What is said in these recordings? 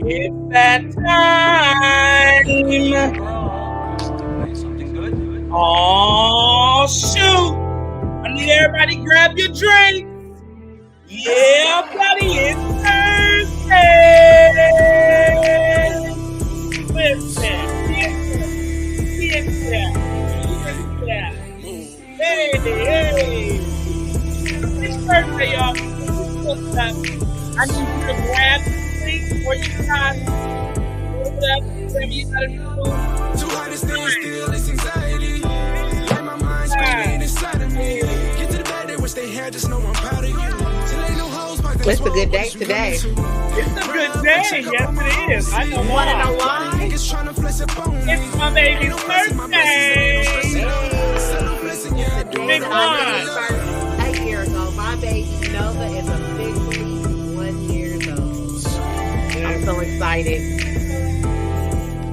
It's that time. Something good? Oh, shoot. I need everybody grab your drinks. Yeah, buddy, it's Thursday. Listen, hey. It's birthday, y'all. What's up? I need you to grab the drink or you guys. Whatever you gotta do. Too hard to stay still, it's anxiety. Like my mind's spinning inside of me. Get to the bed, they wish they had, just know I'm proud of you. It's a good day today. It's a good day. Yes, it is. I know why. It's my baby's birthday. Big one. A year ago, my baby Nova is officially 1 year old. I'm so excited.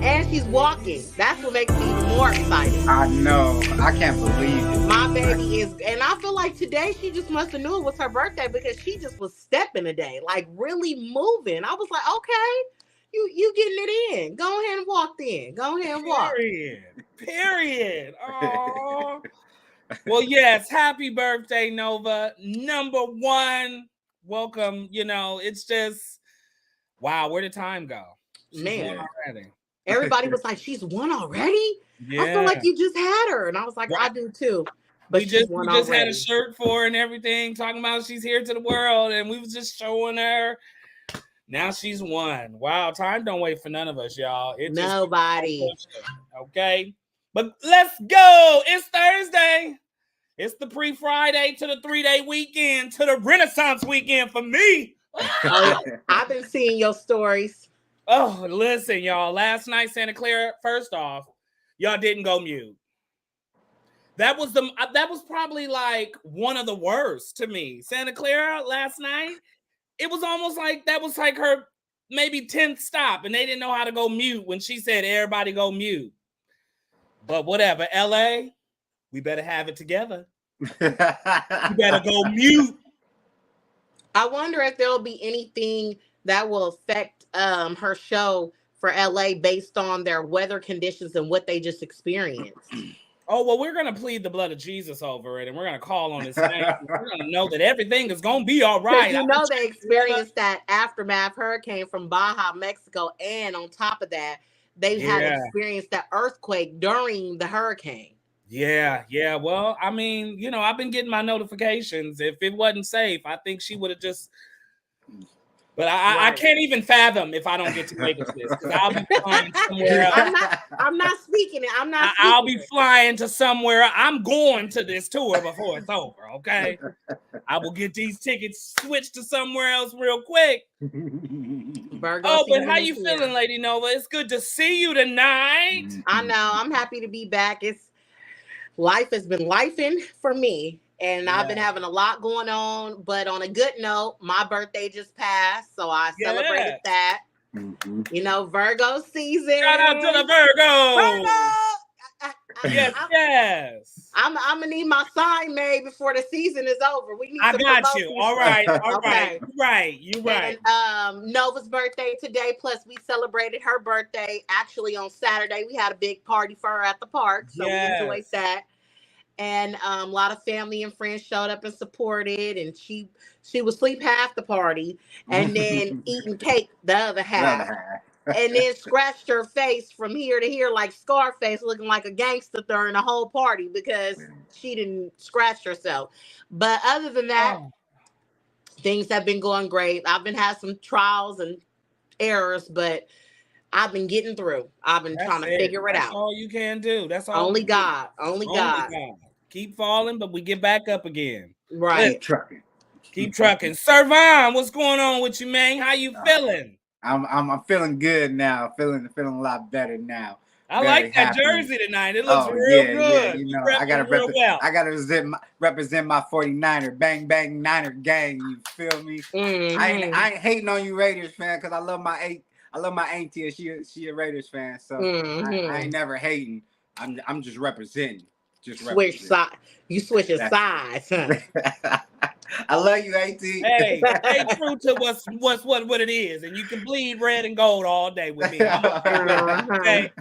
And she's walking. That's what makes me even more excited. I know. I can't believe it. My baby is, and I feel like today she just must have knew it was her birthday because she just was stepping today, like really moving. I was like, okay, you getting it in. Go ahead and walk in. Go ahead and walk. Period. Oh. Well, yes, happy birthday, Nova. Number one. Welcome. You know, it's just, wow, where did time go? Man. Already. Everybody was like, she's won already? Yeah. I feel like you just had her. And I was like, right. I do too. But we just had a shirt for her and everything, talking about she's here to the world. And we was just showing her. Now she's won. Wow, time don't wait for none of us, y'all. It's nobody. Okay. But let's go. It's Thursday. It's the pre-Friday to the 3-day weekend, to the Renaissance weekend for me. I've been seeing your stories. Oh, listen, y'all. Last night, Santa Clara, first off, y'all didn't go mute. That was probably like one of the worst to me. Santa Clara last night, it was almost like that was like her maybe 10th stop, and they didn't know how to go mute when she said everybody go mute. But whatever, LA, we better have it together. You better go mute. I wonder if there'll be anything that will affect her show for LA based on their weather conditions and what they just experienced. Oh, well, we're going to plead the blood of Jesus over it, and we're going to call on his name. We're going to know that everything is going to be all right. You know they experienced that aftermath hurricane from Baja, Mexico, and on top of that, they had experienced that earthquake during the hurricane. Yeah. Well, I mean, you know, I've been getting my notifications. If it wasn't safe, I think she would have just... But I can't even fathom if I don't get to witness this, because I'll be flying somewhere else. I'm not speaking it. I'll be flying to somewhere. I'm going to this tour before it's over, okay? I will get these tickets switched to somewhere else real quick. But how you feeling, Lady Nova? It's good to see you tonight. I know. I'm happy to be back. Life has been lifing for me. And I've been having a lot going on, but on a good note, my birthday just passed, so I celebrated that. Mm-hmm. You know, Virgo season. Shout out to the Virgo. Yes. I'm gonna need my sign made before the season is over. We need. I got you. All right. You right. And, Nova's birthday today. Plus, we celebrated her birthday actually on Saturday. We had a big party for her at the park, so we enjoyed that. And a lot of family and friends showed up and supported, and she would sleep half the party and then eating cake the other half. And then scratched her face from here to here like Scarface, looking like a gangster during the whole party because she didn't scratch herself. But other than that, things have been going great. I've been having some trials and errors, but I've been getting through. I've been trying to figure it out. That's all you can do. That's all. Only God. Only God. Keep falling, but we get back up again. Right. Keep trucking. Sir Von, what's going on with you, man? How you feeling? I'm feeling good now. Feeling a lot better now. I like that jersey tonight. It looks real good. Yeah, you know, I gotta represent my 49er, bang bang Niner gang. You feel me? Mm-hmm. I ain't hating on you Raiders fan because I love my auntie and she a Raiders fan. So I ain't never hating. I'm just representing. Switch side. You switching sides, huh? I love you, AT. Hey, stay true to what it is, and you can bleed red and gold all day with me. Okay,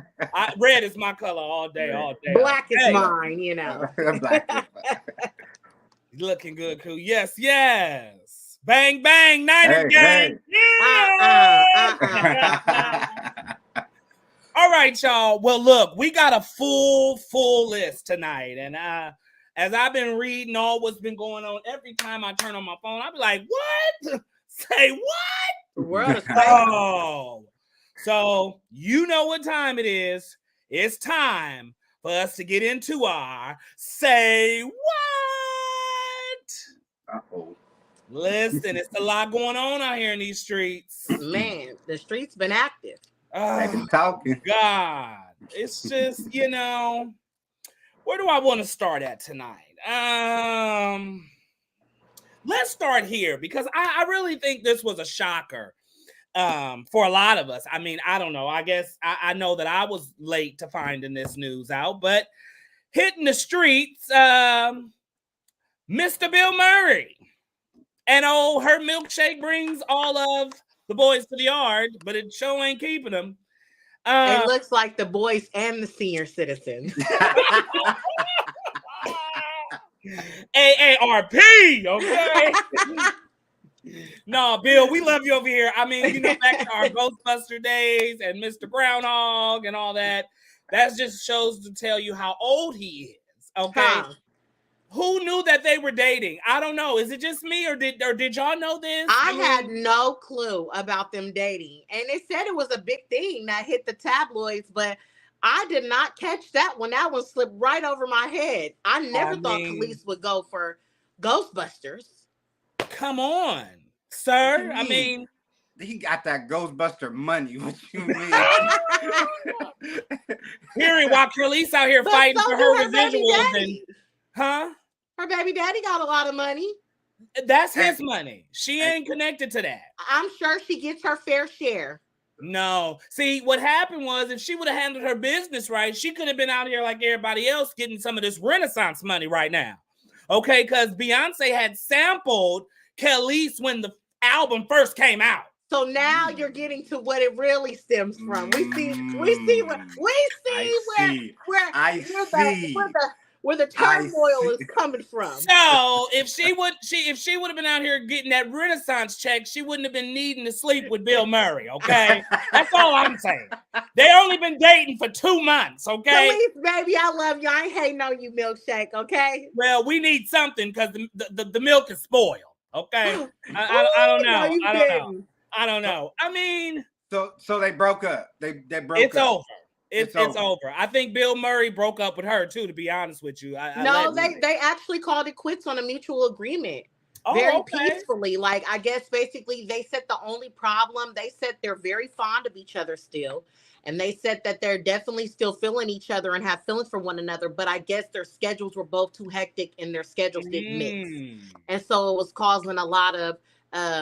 red is my color all day. Black is mine, you know. Black is mine. Looking good, cool. Yes. Bang, bang, Niner gang. All right, y'all. Well, look, we got a full list tonight. And as I've been reading all what's been going on, every time I turn on my phone, I'll be like, what? Say what? The world is crazy. So you know what time it is. It's time for us to get into our Say What? Uh-oh. Listen, it's a lot going on out here in these streets. Man, the streets been active. They've been talking. God, it's just, you know, where do I want to start at tonight? Let's start here because I really think this was a shocker for a lot of us. I mean, I don't know. I guess I know that I was late to finding this news out, but hitting the streets, Mr. Bill Murray. And her milkshake brings all of the boys to the yard, but it sure ain't keeping them. It looks like the boys and the senior citizens. AARP, okay? No, Bill, we love you over here. I mean, you know, back to our Ghostbuster days and Mr. Groundhog and all that. That just shows to tell you how old he is, okay? Huh. Who knew that they were dating? I don't know. Is it just me or did y'all know this? I had no clue about them dating. And they said it was a big thing that hit the tabloids, but I did not catch that one. That one slipped right over my head. I never thought Kelis would go for Ghostbusters. Come on, sir. I mean, he got that Ghostbuster money. What you mean? Hearing while Kelis out here fighting for her residuals and huh? Her baby daddy got a lot of money. That's his money. She ain't connected to that. I'm sure she gets her fair share. No. See, what happened was if she would have handled her business right, she could have been out here like everybody else getting some of this Renaissance money right now. Okay, because Beyonce had sampled Kelis when the album first came out. So now you're getting to what it really stems from. We see where the turmoil is coming from. So if she would have been out here getting that Renaissance check, she wouldn't have been needing to sleep with Bill Murray. Okay, that's all I'm saying. They only been dating for 2 months. Okay, Kelis, baby, I love you. I ain't hating on you, milkshake. Okay. Well, we need something because the milk is spoiled. Okay, I don't know. I don't know. I mean, so they broke up. They broke up. It's over. It's over. I think Bill Murray broke up with her too, to be honest with you. They actually called it quits on a mutual agreement. Very peacefully. Like, I guess basically they said the only problem, they said they're very fond of each other still. And they said that they're definitely still feeling each other and have feelings for one another. But I guess their schedules were both too hectic and their schedules didn't mix. And so it was causing a lot of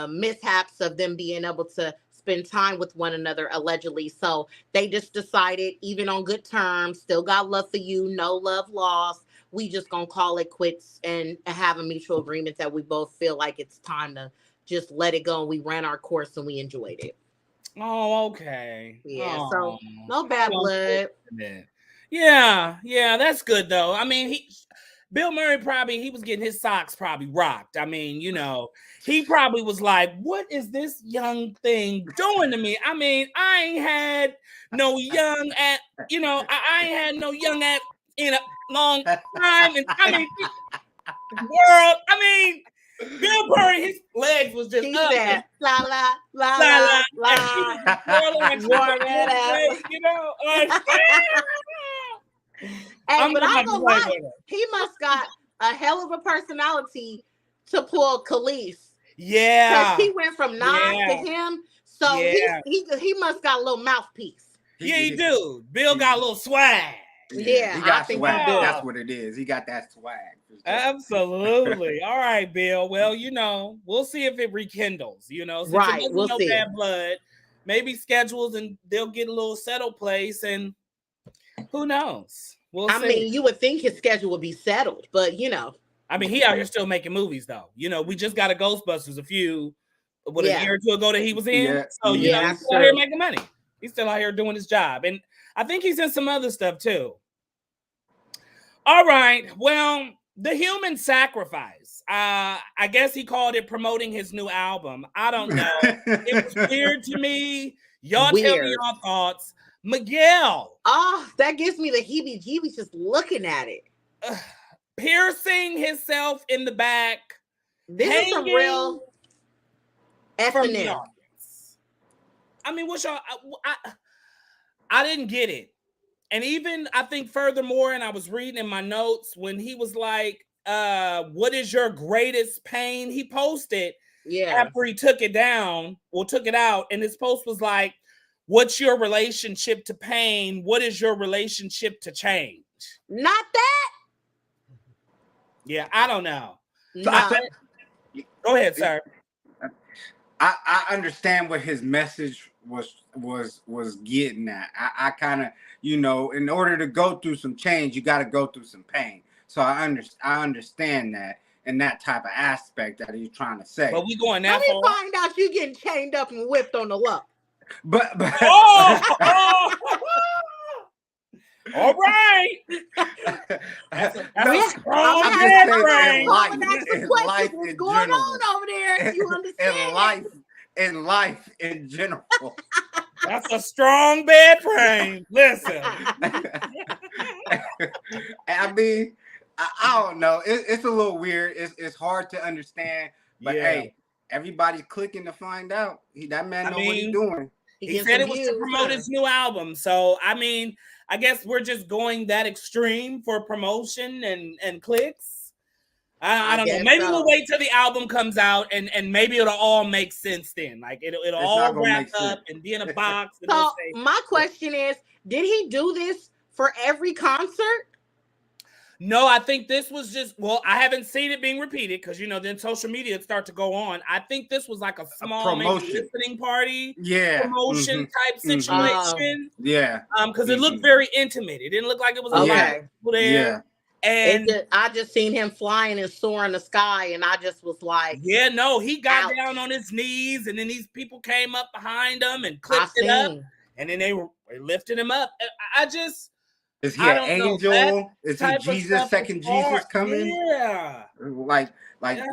mishaps of them being able to spend time with one another, allegedly. So they just decided, even on good terms, still got love for you, no love lost. We just gonna call it quits and have a mutual agreement that we both feel like it's time to just let it go. We ran our course and we enjoyed it. Oh, okay. Yeah, so no bad blood. Yeah, that's good though. I mean, Bill Murray he was getting his socks probably rocked. I mean, you know, he probably was like, what is this young thing doing to me? I mean, I ain't had no young at, you know, I ain't had no young at in a long time. And I mean, world, I mean, Bill Murray, his legs was just up. Said, la la la la la. You know, hey, but I'm gonna lie, he must got a hell of a personality to pull Kelis. Yeah, because he went from Nas to him, so he must got a little mouthpiece. Yeah, he do. Bill got a little swag. Yeah, he got swag. That's what it is. He got that swag. Absolutely. All right, Bill. Well, you know, we'll see if it rekindles. You know, since right? We'll see. Bad blood, maybe schedules, and they'll get a little settled place, and who knows? We'll see. I mean, you would think his schedule would be settled, but you know. I mean, he out here still making movies though. You know, we just got a Ghostbusters a year or two ago that he was in. So you know, he's still out here making money. He's still out here doing his job, and I think he's in some other stuff too. All right, well, the human sacrifice. I guess he called it promoting his new album. I don't know. It was weird to me. Y'all tell me your thoughts. Miguel. Oh, that gives me the heebie-jeebies just looking at it. Piercing himself in the back. This is some real F&M. I mean, what's y'all? I didn't get it. And even I think furthermore, and I was reading in my notes when he was like, what is your greatest pain? He posted after he took it down, or took it out, and his post was like, what's your relationship to pain? What is your relationship to change? Not that. Yeah, I don't know. Go ahead, sir. I understand what his message was getting at. I kind of, you know, in order to go through some change, you got to go through some pain. So I understand that in that type of aspect that he's trying to say. But we going that far. Let me find out you getting chained up and whipped on the low. But all right. That's a strong life what's going on over there? You understand? In life in general. That's a strong bed frame. Listen. I mean, I don't know. It's a little weird. It's hard to understand. But hey, everybody's clicking to find out. That man knows what he's doing. He said it was to promote his new album. So, I mean, I guess we're just going that extreme for promotion and clicks. I don't know. Maybe we'll wait till the album comes out and maybe it'll all make sense then. Like it'll all wrap up and be in a box. And so my question is, did he do this for every concert? No, I think this was just, well, I haven't seen it being repeated because, you know, then social media start to go on. I think this was like a small listening party, promotion type situation. Because it looked very intimate. It didn't look like it was a lot of people there. Yeah. And I just seen him flying and soaring the sky, and I just was like, yeah, no, he got down on his knees, and then these people came up behind him and clipped it up, and then they lifted him up. I just, is he an angel? Is he Jesus? Second Jesus coming? Yeah, like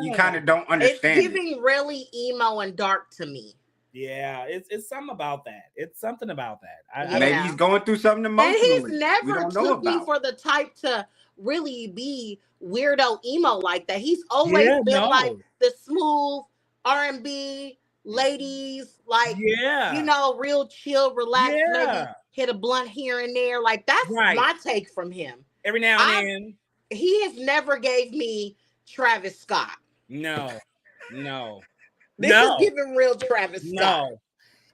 you kind of don't understand. It's giving really emo and dark to me. Yeah, it's something about that. It's something about that. Maybe he's going through something emotionally. And he's never took me for the type to really be weirdo emo like that. He's always been like the smooth R&B ladies, like you know, real chill, relaxed, maybe hit a blunt here and there. Like that's my take from him. Every now and then. He has never gave me Travis Scott. No. This is giving real Travis Scott. No.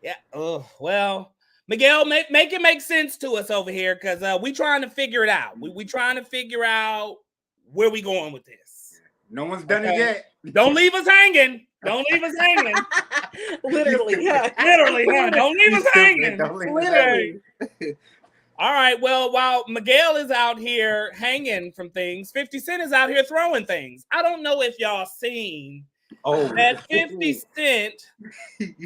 Yeah. Oh, well, Miguel, make it make sense to us over here because we trying to figure it out. We trying to figure out where we going with this. No one's done it yet. Don't leave us hanging. Don't leave us hanging. Literally, huh? Literally, huh? Don't leave us hanging. Literally. All right. Well, while Miguel is out here hanging from things, 50 Cent is out here throwing things. I don't know if y'all seen that 50 Cent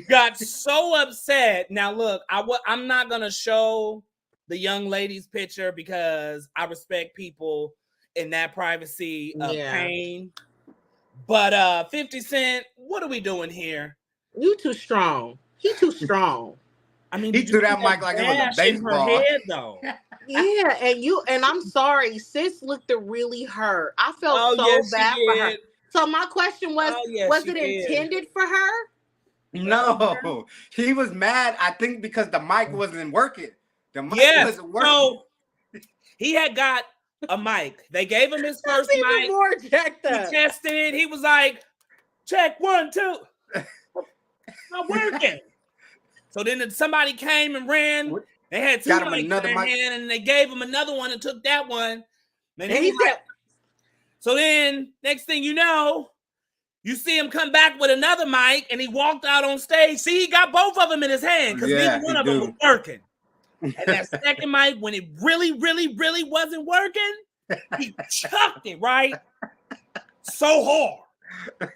got so upset. Now, look, I'm not going to show the young lady's picture because I respect people in that privacy of pain. But 50 Cent, what are we doing here? You too strong. He too strong. I mean, he threw that mic like it was a baseball. In her head, though. Yeah, and I'm sorry, sis looked really hurt. I felt bad for her. So my question was, was it intended for her? No, he was mad. I think because the mic wasn't working. The mic wasn't working. So he had got a mic. They gave him his first mic. More he tested it. He was like, check 1, 2. Not working. So then somebody came and ran. They had 2 mics in their hand, and they gave him another one and took that one. And he said, so then next thing you know, you see him come back with another mic, and he walked out on stage. See, he got both of them in his hand because neither one of them was working. And that second mic, when it really, really, really wasn't working, he chucked it, right? so hard.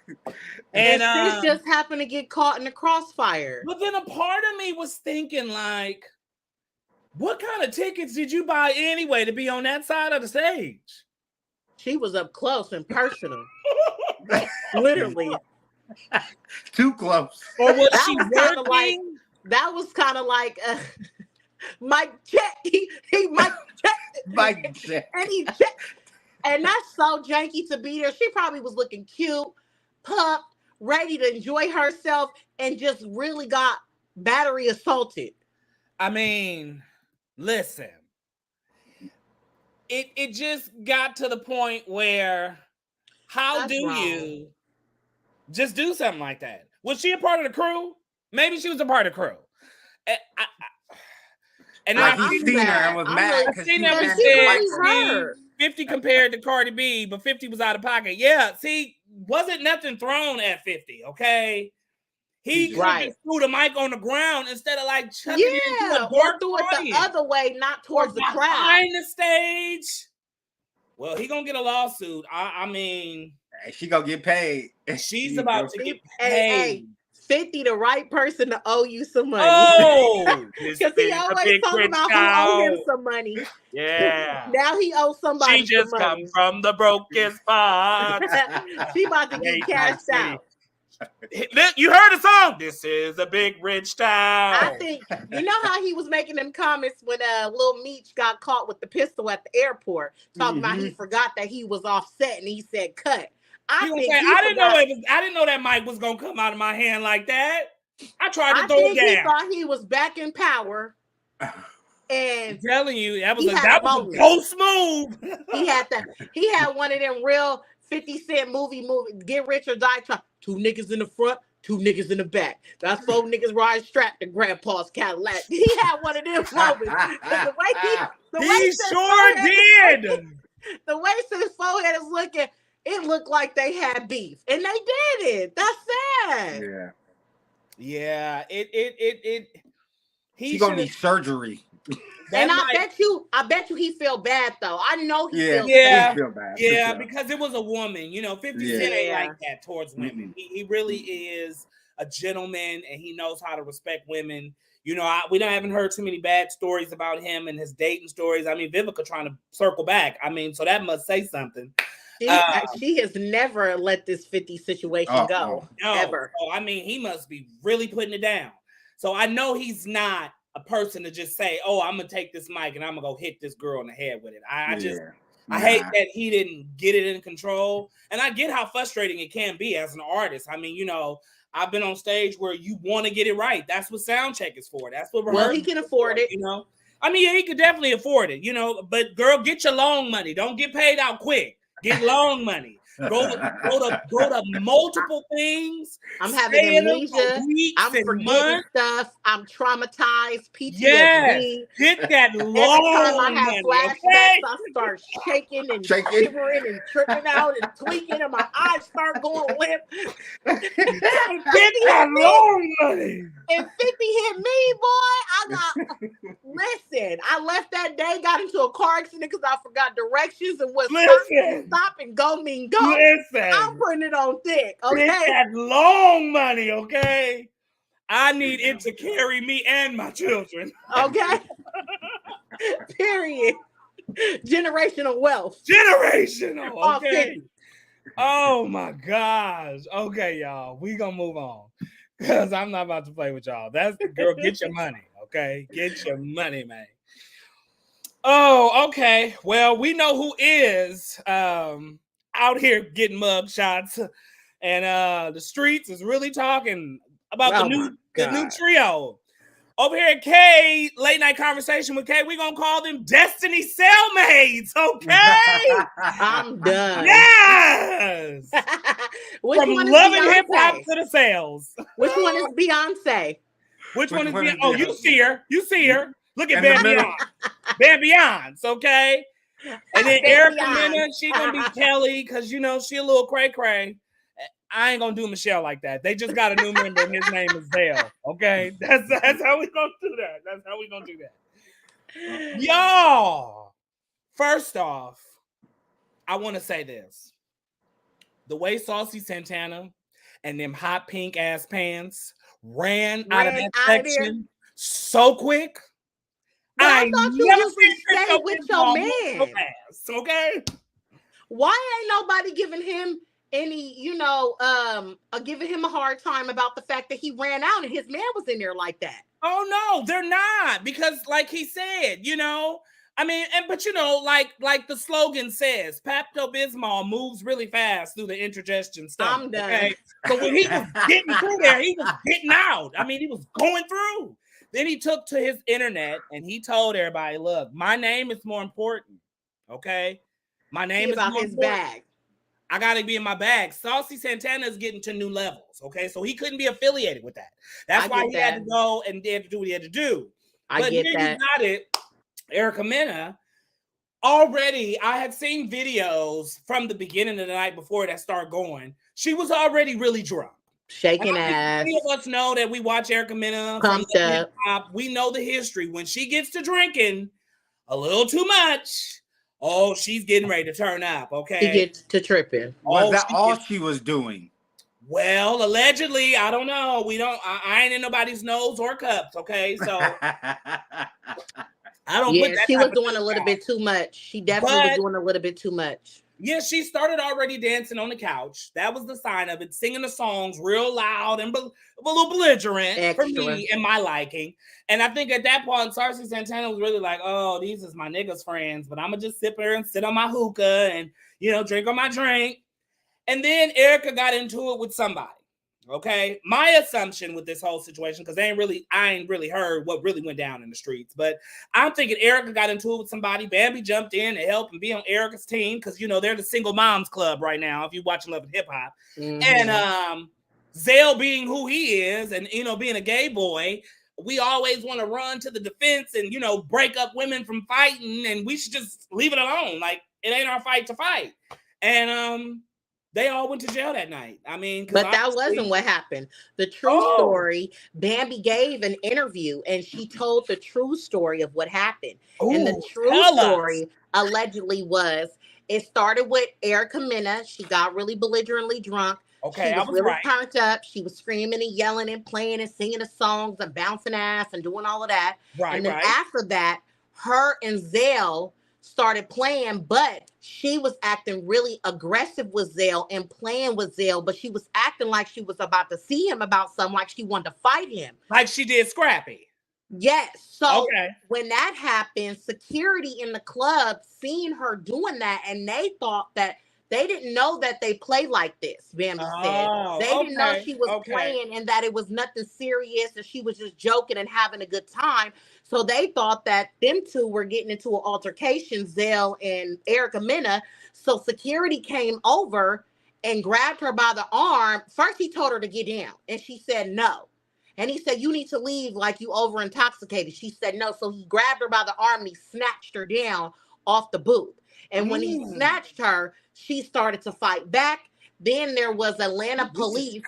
And sis just happened to get caught in the crossfire. But then a part of me was thinking, like, what kind of tickets did you buy anyway to be on that side of the stage? She was up close and personal. Literally. Too close. Or was she working? Like, that was kind of like Mike check. He Mike check. Mike check. And he checked. And that's so janky to be there. She probably was looking cute, pumped, ready to enjoy herself, and just really got battery assaulted. I mean, listen. It just got to the point where how do you just do something like that? Was she a part of the crew? Maybe she was a part of the crew. And like he seen her and was mad because she never said 50 compared to Cardi B, but 50 was out of pocket. Yeah, see, wasn't nothing thrown at 50, okay? He could just threw the mic on the ground instead of like chucking it into a or threw it the other way, not towards the crowd. Behind the stage. Well, he gonna get a lawsuit. I mean, she gonna get paid. She's about to get paid. Hey, 50, the right person to owe you some money. Oh, because he always talking about who owe him some money. Yeah. Now he owes somebody. She just come from the brokest part. She about to get cashed out. You heard the song. This is a big rich town. I think you know how he was making them comments when Lil Meech got caught with the pistol at the airport, talking about he forgot that he was offset and he said cut. I didn't know that mic was gonna come out of my hand like that. I tried to throw it down. He thought he was back in power. And I'm telling you, that was a post move. He had one of them real 50 Cent movie Get Rich or Die Trying. 2 niggas in the front, 2 niggas in the back. That's 4 niggas riding strapped in Grandpa's Cadillac. He had one of them moments. The way he sure did. The way his forehead is looking, it looked like they had beef, and they did it. That's sad. Yeah. He gonna need surgery. And I bet you he felt bad though. I know he feel bad. Yeah, because it was a woman. You know, 50 Cent ain't like that towards women. He really is a gentleman, and he knows how to respect women. You know, we haven't heard too many bad stories about him and his dating stories. I mean, Vivica trying to circle back. I mean, so that must say something. She has never let this 50 situation go. No. Ever. So, I mean, he must be really putting it down. So I know he's not a person to just say, oh, I'm gonna take this mic and I'm gonna go hit this girl in the head with it. I hate that he didn't get it in control. And I get how frustrating it can be as an artist. I mean, you know, I've been on stage where you want to get it right. That's what sound check is for. That's what he can afford it. You know, I mean, he could definitely afford it, you know, but girl, get your loan money. Don't get paid out quick. Get loan money. Go to multiple things. I'm having amnesia. I'm forgetting stuff. I'm traumatized. PTSD. Yes, get that loan Every time I have flashbacks, okay? I start shaking and shivering and tripping out and tweaking, and my eyes start going limp. Get that loan money. And 50 hit me, boy. Listen, I left that day, got into a car accident because I forgot directions and what stop and go mean go. Listen, I'm putting it on thick, okay? Get that loan money, okay? I need it to carry me and my children. Okay. Period. Generational wealth. Generational, okay. Oh my gosh. Okay, y'all. We gonna move on. Because I'm not about to play with y'all. That's the girl, get your money, okay? Get your money, man. Oh, okay. Well, we know who is out here getting mug shots, and the streets is really talking about the new trio over here at K Late Night Conversation with K. We're gonna call them Destiny Cellmates, okay? I'm done. Yes. From loving hip hop to the sales. Which one is Beyonce? Which one is Beyonce? Oh, you see her. You see her. Look at Bambi. Okay. And then Erica Mina, she gonna be Kelly because you know she a little cray. I ain't gonna do Michelle like that. They just got a new member and his name is Zell. Okay, that's how we gonna do that. That's how we gonna do that. Y'all, first off, I want to say this: the way Saucy Santana and them hot pink ass pants ran out of that section so quick. But I thought you usually stay with your man. Okay. Why ain't nobody giving him any, giving him a hard time about the fact that he ran out and his man was in there like that? Oh no, they're not, because like he said, I mean, but like the slogan says, Pepto-Bismol moves really fast through the intergestion stuff. I'm done. Okay? So when he was getting through there, he was getting out. I mean, he was going through. Then he took to his internet and he told everybody, look, my name is more important. Okay. My name is about more his important. bag. I got to be in my bag. Saucy Santana is getting to new levels. Okay. So he couldn't be affiliated with that. That's why he had to go and he had to do what he had to do. But here you got it. Erica Mena, already, I had seen videos from the beginning of the night before that started going. She was already really drunk. Shaking ass. Many of us know that we watch Erica Mena. Pumped up. We know the history. When she gets to drinking a little too much, oh, she's getting ready to turn up. Okay. She gets to tripping. Was that all she was doing? Well, allegedly, I don't know. I ain't in nobody's nose or cups. Okay. So I don't put that. She was doing a little bit too much. She definitely was doing a little bit too much. Yeah, she started already dancing on the couch. That was the sign of it. Singing the songs real loud and a little belligerent for me and my liking. And I think at that point, Saucy Santana was really like, oh, these is my niggas' friends, but I'm going to just sit there and sit on my hookah and, drink on my drink. And then Erica got into it with somebody. Okay, my assumption with this whole situation, because I ain't really heard what really went down in the streets, but I'm thinking Erica got into it with somebody. Bambi jumped in to help and be on Erica's team because they're the single moms club right now. If you watch Love and Hip Hop, and Zell being who he is, and being a gay boy, we always want to run to the defense and break up women from fighting, and we should just leave it alone. Like it ain't our fight to fight, and they all went to jail that night. I mean, but that wasn't what happened. The true story, Bambi gave an interview and she told the true story of what happened. And the true story allegedly was, it started with Erica Mena. She got really belligerently drunk. Okay, she was really turned up. She was screaming and yelling and playing and singing the songs and bouncing ass and doing all of that. Right, and then after that, her and Zell started playing, but she was acting really aggressive with Zell and playing with Zell, but she was acting like she was about to see him about something, like she wanted to fight him. Like she did Scrappy. Yes. So when that happened, security in the club seen her doing that, and they thought that they didn't know that they play like this, Bambi said. They didn't know she was playing and that it was nothing serious and she was just joking and having a good time. So they thought that them two were getting into an altercation, Zell and Erica Mena. So security came over and grabbed her by the arm. First, he told her to get down, and she said no. And he said, you need to leave like you over intoxicated. She said no. So he grabbed her by the arm and he snatched her down off the booth. And when he snatched her, she started to fight back. Then there was Atlanta police.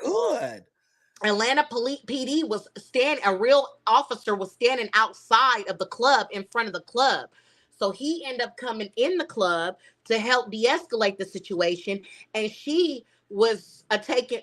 Atlanta police PD was standing, a real officer was standing outside of the club, in front of the club. So he ended up coming in the club to help de-escalate the situation. And she was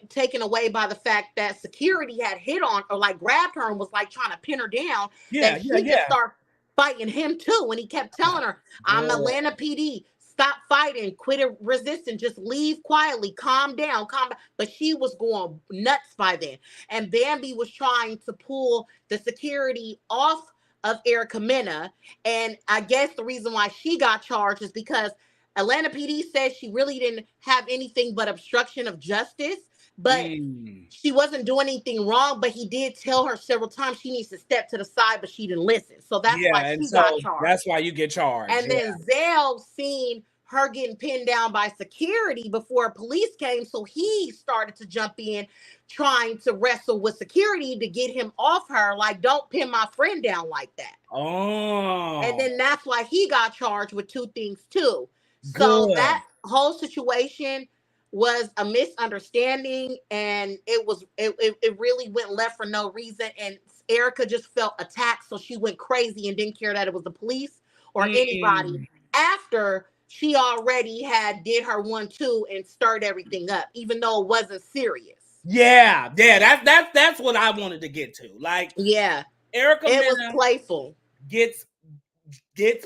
taken away by the fact that security had hit on or like grabbed her and was like trying to pin her down. That she could start fighting him too. And he kept telling her, I'm Atlanta PD. Stop fighting, quit resisting, just leave quietly, calm down, But she was going nuts by then. And Bambi was trying to pull the security off of Erica Mena. And I guess the reason why she got charged is because Atlanta PD said she really didn't have anything but obstruction of justice. But she wasn't doing anything wrong, but he did tell her several times she needs to step to the side, but she didn't listen. So that's why she got charged. That's why you get charged. And then Zell seen her getting pinned down by security before police came. So he started to jump in, trying to wrestle with security to get him off her. Like, don't pin my friend down like that. And then that's why he got charged with two things too. So that whole situation was a misunderstanding, and it really went left for no reason. And Erica just felt attacked, so she went crazy and didn't care that it was the police or anybody. After she already did her 1-2 and stirred everything up, even though it wasn't serious. Yeah. That's what I wanted to get to. Like, yeah, Erica it Mena was playful. Gets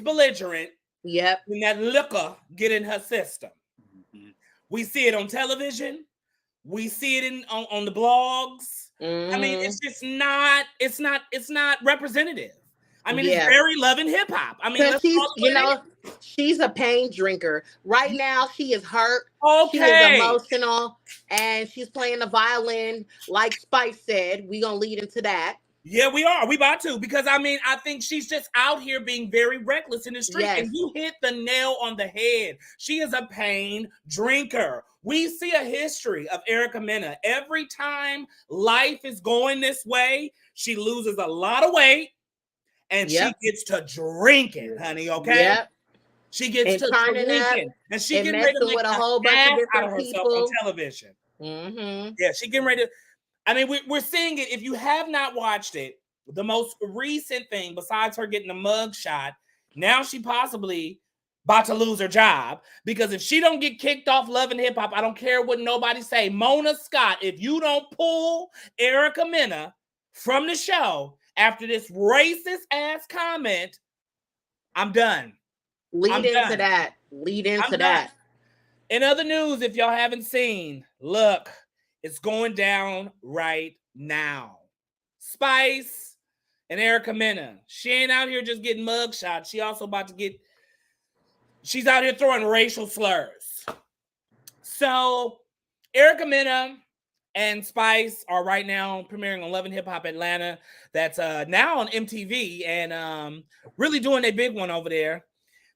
belligerent. Yep. And that liquor get in her system. Mm-hmm. We see it on television. We see it on the blogs. Mm-hmm. I mean, it's just not. It's not representative. I mean, it's very loving hip hop. I mean, she's a pain drinker. Right now, she is hurt. Okay. She is emotional, and she's playing the violin, like Spice said. We gonna lead into that. Yeah, we are. We about to, because I mean, I think she's just out here being very reckless in the street. Yes. And you hit the nail on the head. She is a pain drinker. We see a history of Erica Mena. Every time life is going this way, she loses a lot of weight and she gets to drinking, honey. Okay. Yep. She gets to drinking and she getting ready to make with a whole bunch of different people on television. Mm-hmm. Yeah, she getting ready to. I mean, we're seeing it. If you have not watched it, the most recent thing, besides her getting a mug shot, now she possibly about to lose her job, because if she don't get kicked off Love and Hip Hop, I don't care what nobody say. Mona Scott, if you don't pull Erica Mena from the show after this racist ass comment, I'm done. Lead into that. In other news, if y'all haven't seen, look. It's going down right now. Spice and Erica Mena. She ain't out here just getting mugshots. She also about to get, she's out here throwing racial slurs. So Erica Mena and Spice are right now premiering on Love and Hip Hop Atlanta. That's now on MTV and really doing a big one over there.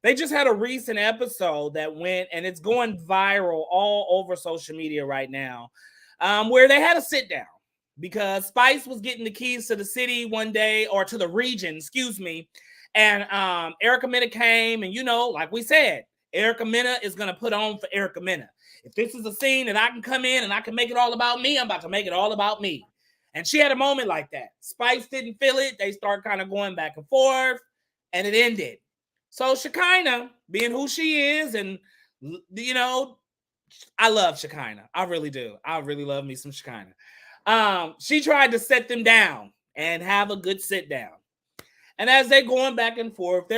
They just had a recent episode that went, and it's going viral all over social media right now. Where they had a sit down because Spice was getting the keys to the city one day, or to the region, excuse me. And Erica Mena came, and like we said, Erica Mena is going to put on for Erica Mena. If this is a scene that I can come in and I can make it all about me, I'm about to make it all about me. And she had a moment like that. Spice didn't feel it. They start kind of going back and forth, and it ended. So Shekinah, being who she is, and I love Shekinah. I really do. I really love me some Shekinah. She tried to set them down and have a good sit down. And as they're going back and forth,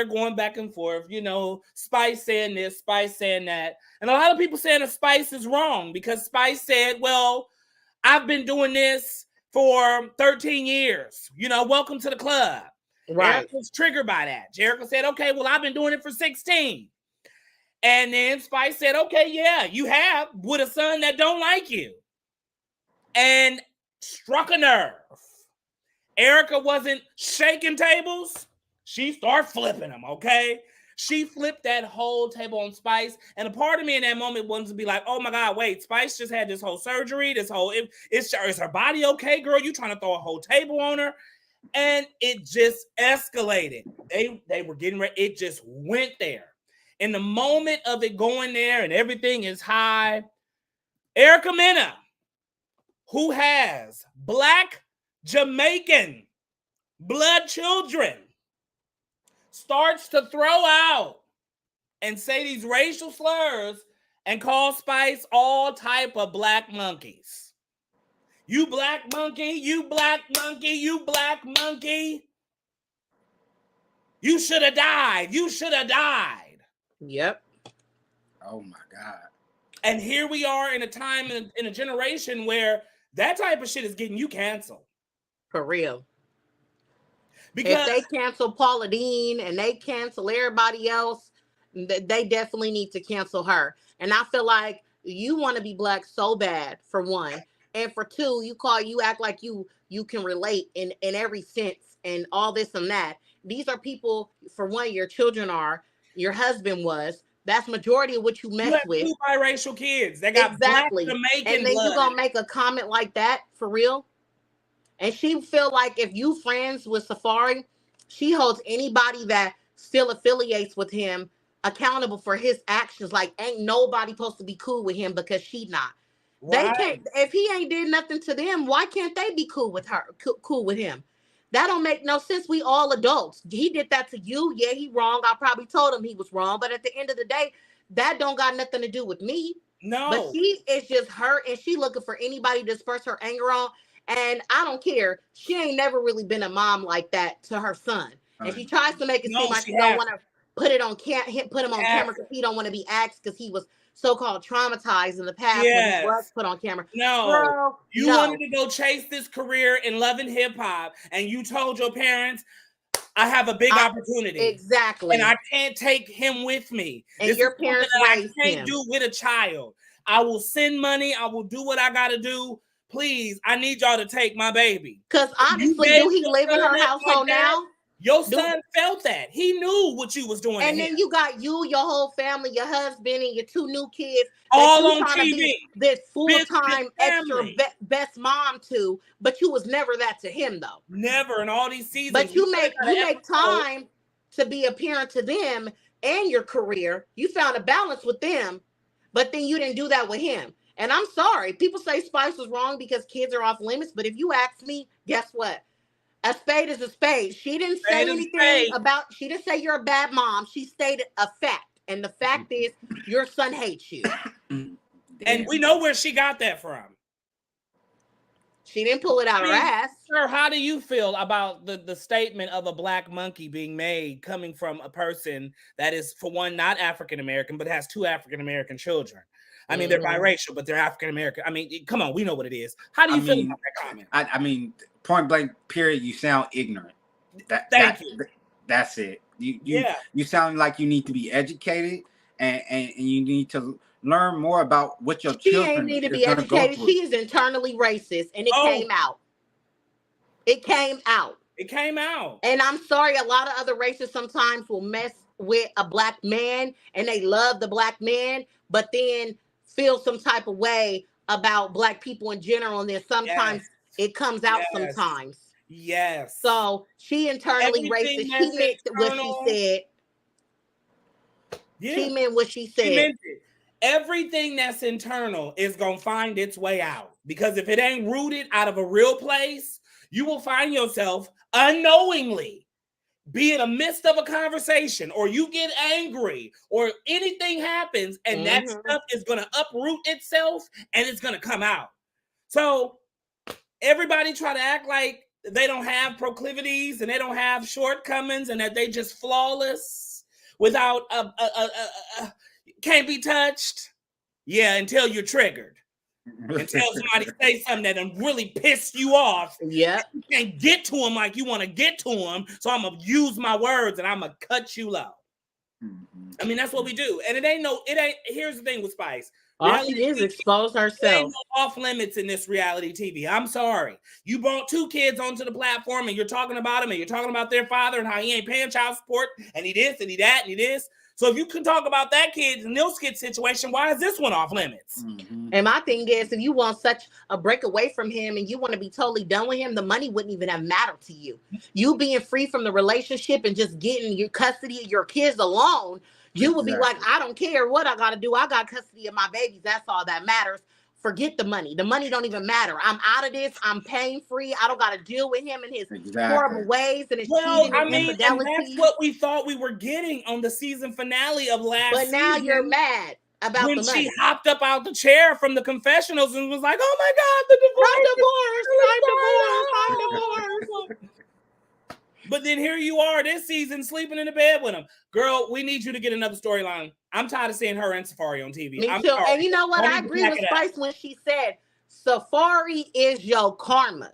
Spice saying this, Spice saying that. And a lot of people saying that Spice is wrong, because Spice said, well, I've been doing this for 13 years. Welcome to the club. Right. Erica was triggered by that. Erica said, okay, well, I've been doing it for 16. And then Spice said, okay, yeah, you have, with a son that don't like you. And struck a nerve. Erica wasn't shaking tables. She started flipping them, okay? She flipped that whole table on Spice. And a part of me in that moment wanted to be like, oh my God, wait, Spice just had this whole surgery, is her body okay, girl? You trying to throw a whole table on her? And it just escalated. They were getting ready. It just went there. In the moment of it going there and everything is high, Erica Mena, who has Black Jamaican blood children, starts to throw out and say these racial slurs and call Spice all type of black monkeys. You black monkey, you black monkey, you black monkey. You should have died. You should have died. Yep. Oh my God. And here we are in a time, in a generation where that type of shit is getting you canceled. For real. Because if they cancel Paula Deen and they cancel everybody else, they definitely need to cancel her. And I feel like you want to be black so bad, for one. And for two, you act like you can relate in every sense and all this and that. These are people, for one, your children are, your husband was. That's majority of what you mess with. Two biracial kids. They got exactly. Black Jamaican and then blood. You gonna make a comment like that, for real? And she feel like if you friends with Safari, she holds anybody that still affiliates with him accountable for his actions. Like, ain't nobody supposed to be cool with him because she not. Right. They can't. If he ain't did nothing to them, why can't they be cool with her? Cool with him? That don't make no sense. We all adults. He did that to you. Yeah, he wrong. I probably told him he was wrong. But at the end of the day, that don't got nothing to do with me. No. But she is just hurt, and she looking for anybody to disperse her anger on. And I don't care. She ain't never really been a mom like that to her son. And she tries to make it seem like she don't want to put him on camera because he don't want to be asked because he was so-called traumatized in the past when he was put on camera. No, girl, you wanted to go chase this career in love and hip-hop, and you told your parents, I have a big opportunity. Exactly. And I can't take him with me. And your parents raised him. I can't do with a child. I will send money. I will do what I got to do. Please, I need y'all to take my baby. Because honestly, do he live in her household now? Your son felt that. He knew what you was doing. And then you got your whole family, your husband, and your 2 new kids. All on TV. This full-time extra best mom to, but you was never that to him, though. Never in all these seasons. But you make time to be a parent to them and your career. You found a balance with them, but then you didn't do that with him. And I'm sorry. People say Spice was wrong because kids are off limits. But if you ask me, guess what? A spade is a spade. She didn't say anything about, she didn't say you're a bad mom. She stated a fact. And the fact is your son hates you. And we know where she got that from. She didn't pull it out her ass. Sir, how do you feel about the statement of a black monkey being made coming from a person that is, for one, not African-American, but has 2 African-American children? I mean, they're biracial, but they're African-American. I mean, come on, we know what it is. How do you feel about that comment? I mean, point blank, period, you sound ignorant. Thank you. That's it. You sound like you need to be educated and you need to learn more about what your children ain't need to be educated. She is internally racist, and it came out. It came out. It came out. And I'm sorry, a lot of other races sometimes will mess with a black man, and they love the black man, but then feel some type of way about black people in general, and then sometimes it comes out sometimes. Yes. So she internally racist. She meant what she said. Yeah. She meant what she said. She meant it. Everything that's internal is going to find its way out. Because if it ain't rooted out of a real place, you will find yourself unknowingly be in the midst of a conversation, or you get angry, or anything happens, and that stuff is going to uproot itself, and it's going to come out. So everybody try to act like they don't have proclivities, and they don't have shortcomings, and that they just flawless without can't be touched. Yeah, until you're triggered. Until somebody say something that really pissed you off. Yeah. You can't get to them like you want to get to them. So I'm going to use my words and I'm going to cut you low. I mean, that's what we do. And it ain't, here's the thing with Spice. All she is expose herself. Ain't no off limits in this reality TV. I'm sorry. You brought 2 kids onto the platform and you're talking about them and you're talking about their father and how he ain't paying child support and he this and he that and he this. So if you can talk about that kid and those kids situation, why is this one off limits? And my thing is, if you want such a break away from him and you want to be totally done with him, the money wouldn't even have mattered to you. You being free from the relationship and just getting your custody of your kids alone, you would be like, I don't care what I got to do. I got custody of my babies. That's all that matters. Forget the money. The money don't even matter. I'm out of this. I'm pain free. I don't got to deal with him and his horrible ways and his cheating and infidelity. That's what we thought we were getting on the season finale of last season. But now you're mad about the money. When she hopped up out the chair from the confessionals and was like, oh my God, the divorce. But then here you are this season sleeping in the bed with him. Girl, we need you to get another storyline. I'm tired of seeing her and Safari on TV. Me too. And you know what? I agree with Spice when she said Safari is your karma.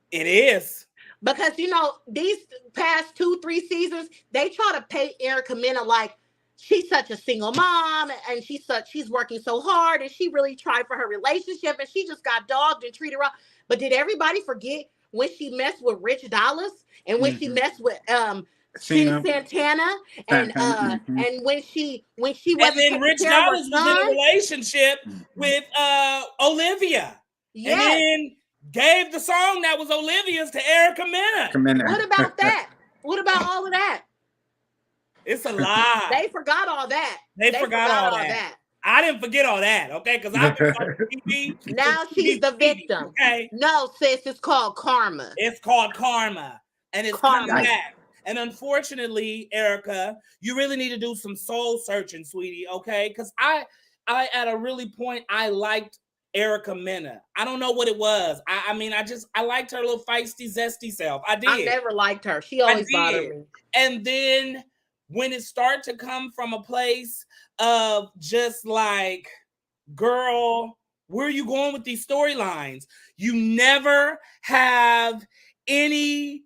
It is. Because, you know, these past 2-3 seasons, they try to paint Erica Mena like she's such a single mom and she's working so hard and she really tried for her relationship and she just got dogged and treated wrong. But did everybody forget when she messed with Rich Dollars and when she messed with Santana and and when she wasn't, and then Rich Dollars was in a relationship with Olivia. Yeah. And then gave the song that was Olivia's to Erica Mena. What about that? What about all of that? It's a lie. They forgot all that. They forgot all that. I didn't forget all that, okay? Because I TV. Now she's the victim. Okay. No, sis, it's called karma. It's called karma. And it's coming back. And unfortunately, Erica, you really need to do some soul searching, sweetie, okay? Because I at a really point, I liked Erica Mena. I don't know what it was. I mean, I liked her little feisty, zesty self. I did. I never liked her. She always bothered me. And then when it started to come from a place of just like, girl, where are you going with these storylines? You never have anything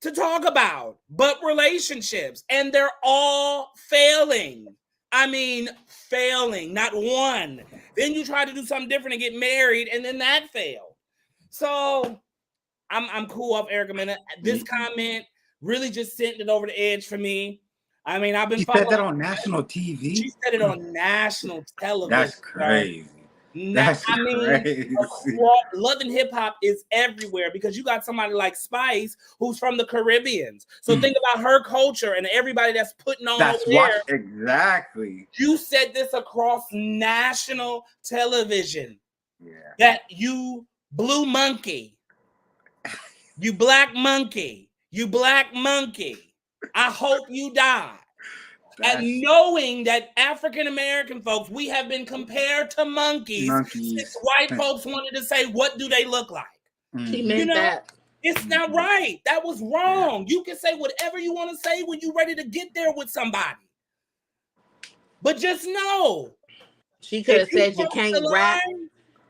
to talk about but relationships, and they're all failing. I mean, failing, not one. Then you try to do something different and get married, and then that failed. So I'm cool off Erica Mena. This comment really just sent it over the edge for me. I mean, I've been. She said that on national TV. She said it on national television. That's crazy. That's crazy. Love and hip hop is everywhere because you got somebody like Spice who's from the Caribbean. So think about her culture and everybody that's putting on over there. Exactly. You said this across national television. Yeah. That you blue monkey, you black monkey, you black monkey. I hope you die. And knowing that African American folks, we have been compared to monkeys. Since white folks wanted to say, what do they look like? She meant that. It's not right. That was wrong. You can say whatever you want to say when you're ready to get there with somebody. But just know. She could have said you can't rap.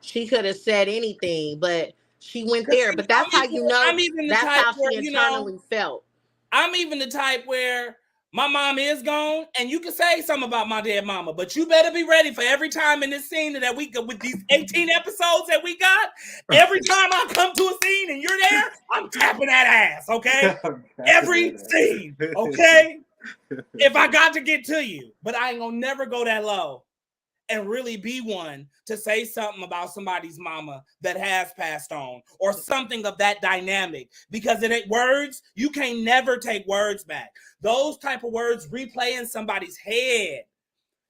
She could have said anything, but she went there. But that's how you know. That's how she internally felt. I'm even the type where my mom is gone, and you can say something about my dead mama, but you better be ready for every time in this scene that we with these 18 episodes that we got. Every time I come to a scene and you're there, I'm tapping that ass, okay? Every scene, okay? If I got to get to you, but I ain't gonna never go that low and really be one to say something about somebody's mama that has passed on or something of that dynamic, because it ain't words. You can't never take words back. Those type of words replay in somebody's head.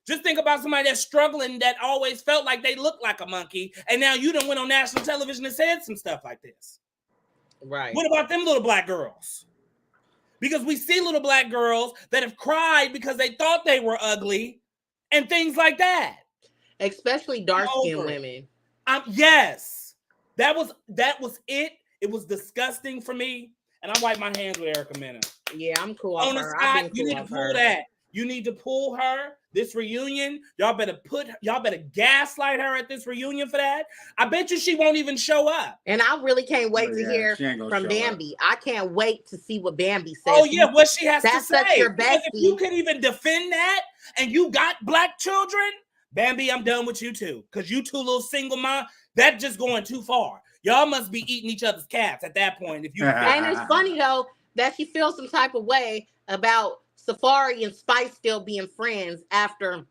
Just think about somebody that's struggling that always felt like they looked like a monkey, and now you done went on national television and said some stuff like this. Right. What about them little black girls? Because we see little black girls that have cried because they thought they were ugly and things like that. Especially dark-skinned women. Yes. That was it. It was disgusting for me. And I wipe my hands with Erica Mena. Yeah, I'm cool off her. Side, you need to pull that. You need to pull her. This reunion, y'all better gaslight her at this reunion for that. I bet you she won't even show up. And I really can't wait to hear from Bambi. I can't wait to see what Bambi says. Oh yeah, what she has to say. That's such your bestie. If you can even defend that, and you got black children, Bambi, I'm done with you too. Because you two little single mom, that's just going too far. Y'all must be eating each other's cats at that point. If you And it's funny though that she feels some type of way about Safari and Spice still being friends after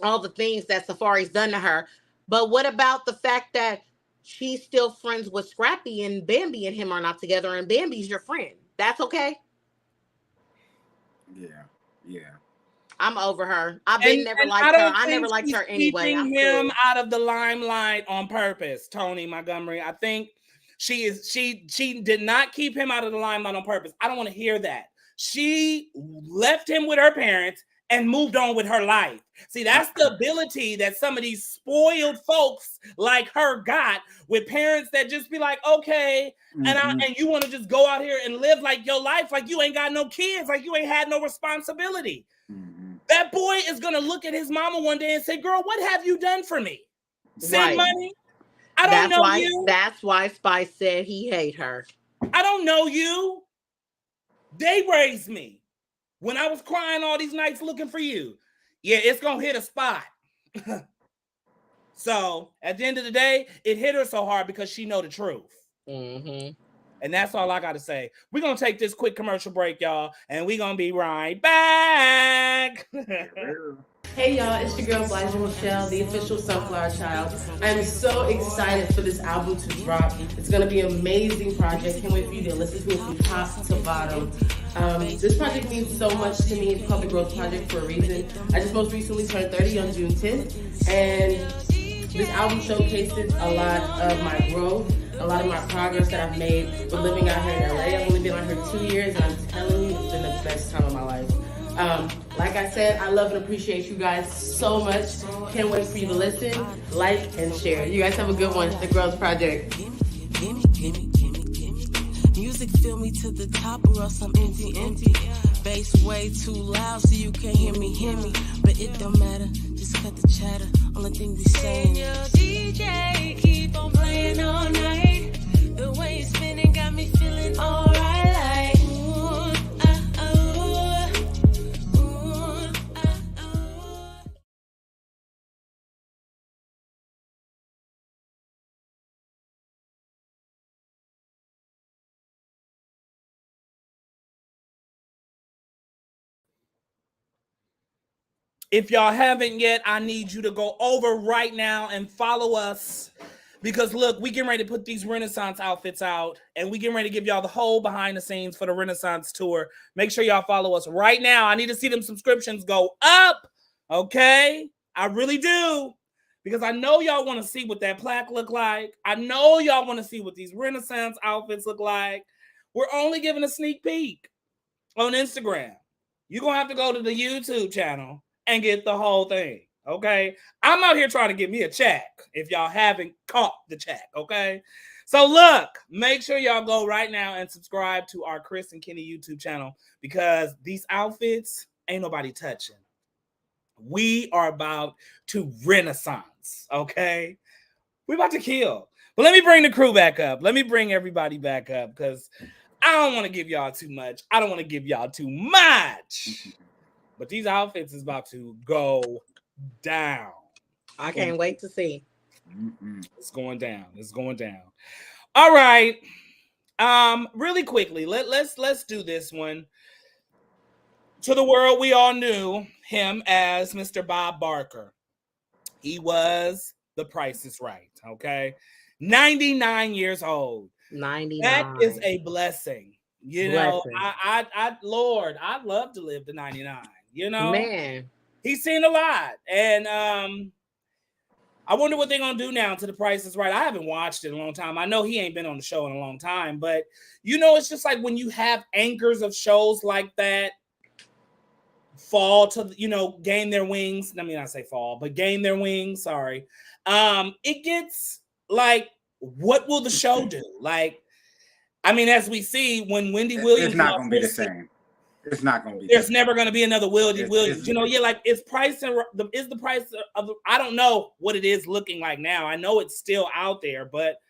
all the things that Safari's done to her. But what about the fact that she's still friends with Scrappy and Bambi and him are not together and Bambi's your friend? That's okay? Yeah. I'm over her. I've never liked her. I never liked her anyway. Keeping him out of the limelight on purpose, Tony Montgomery. I think she did not keep him out of the limelight on purpose. I don't want to hear that. She left him with her parents and moved on with her life. See, that's the ability that some of these spoiled folks like her got with parents that just be like, okay, and you want to just go out here and live like your life like you ain't got no kids, like you ain't had no responsibility. That boy is going to look at his mama one day and say, girl, what have you done for me? Send money? I don't know you. That's why Spice said he hate her. I don't know you. They raised me when I was crying all these nights looking for you. Yeah, it's going to hit a spot. So at the end of the day, it hit her so hard because she know the truth. And that's all I got to say. We're going to take this quick commercial break, y'all, and we're going to be right back. Hey y'all, it's your girl Elijah Michelle, the official Sunflower Child. I'm so excited for this album to drop. It's gonna be an amazing project. Can't wait for you to listen to it from top to bottom. This project means so much to me. It's called the Growth Project for a reason. I just most recently turned 30 on June 10th, and this album showcases a lot of my growth. a lot of my progress that I've made with living out here in LA. I've only been out here 2 years, and I'm telling you, it's been the best time of my life. Like I said, I love and appreciate you guys so much. Can't wait for you to listen, like, and share. You guys have a good one. The Girls Project. Music fill me to the top or else I'm empty. Bass way too loud so you can't hear me. But it don't matter, just cut the chatter. Only thing we saying is DJ, keep on playing all night. The way you spinning got me feeling alright like If y'all haven't yet, I need you to go over right now and follow us. Because look, we getting ready to put these Renaissance outfits out, and we getting ready to give y'all the whole behind the scenes for the Renaissance tour. Make sure y'all follow us right now. I need to see them subscriptions go up. Okay? I really do. Because I know y'all want to see what that plaque look like. I know y'all want to see what these Renaissance outfits look like. We're only giving a sneak peek on Instagram. You're going to have to go to the YouTube channel and get the whole thing, okay? I'm out here trying to get me a check if y'all haven't caught the check, okay? So look, make sure y'all go right now and subscribe to our Chris and Kenny YouTube channel because these outfits ain't nobody touching. We are about to Renaissance, okay? We're about to kill. But let me bring the crew back up. Let me bring everybody back up because I don't want to give y'all too much. I don't want to give y'all too much. But these outfits is about to go down. I can't wait to see. It's going down. It's going down. All right. Really quickly, let's do this one. To the world, we all knew him as Mr. Bob Barker. He was The Price is Right. Okay, 99 years old. 99. That is a blessing. You know, Lord, I'd love to live to 99. You know, man, he's seen a lot. And I wonder what they're going to do now to The Price is Right. I haven't watched it in a long time. I know he ain't been on the show in a long time. But, you know, it's just like when you have anchors of shows like that fall to, you know, gain their wings. Let me not say fall, but gain their wings. Sorry. It gets like, what will the show do? Like, I mean, as we see, when Wendy Williams... It's not going to be the same. It's not going to be. There's never going to be another Wildy Williams. You know, yeah, like is the price of I don't know what it is looking like now. I know it's still out there, but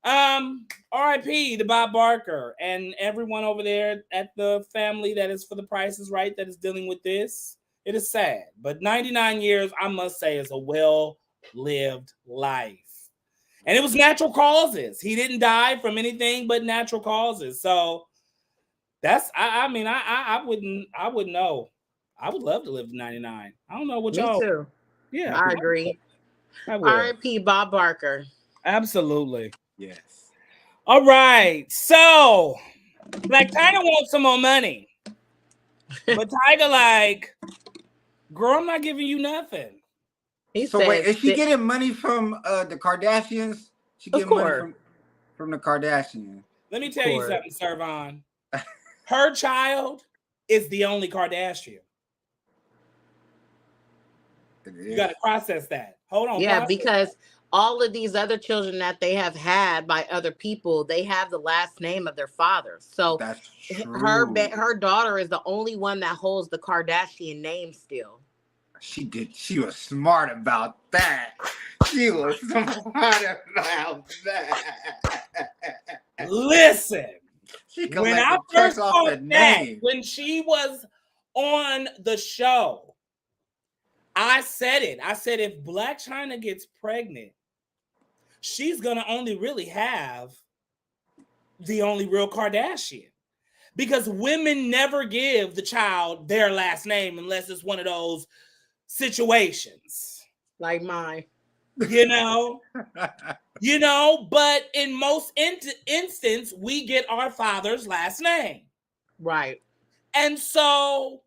R.I.P. to Bob Barker and everyone over there at the family that is for The Price is Right that is dealing with this. It is sad, but 99 years, I must say, is a well-lived life. And it was natural causes. He didn't die from anything but natural causes. So that's, I mean, I wouldn't know. I would love to live to 99. I don't know what y'all. Me too. Yeah. I agree. R.I.P. Bob Barker. Absolutely. Yes. All right. So, like, Tyga wants some more money. But Tyga, like, girl, I'm not giving you nothing. So wait, is she getting money from the Kardashians? She getting money from the Kardashians. Let me tell you something, Servon. Her child is the only Kardashian. You got to process that. Hold on. Yeah, because all of these other children that they have had by other people, they have the last name of their father. So that's true. Her daughter is the only one that holds the Kardashian name still. She was smart about that. She was smart about that. Listen. When I first saw that, name. When she was on the show, I said it. I said, if Blac Chyna gets pregnant, she's going to only really have the only real Kardashian. Because women never give the child their last name unless it's one of those situations. Like mine. You know? But in most instances, we get our father's last name. Right. And so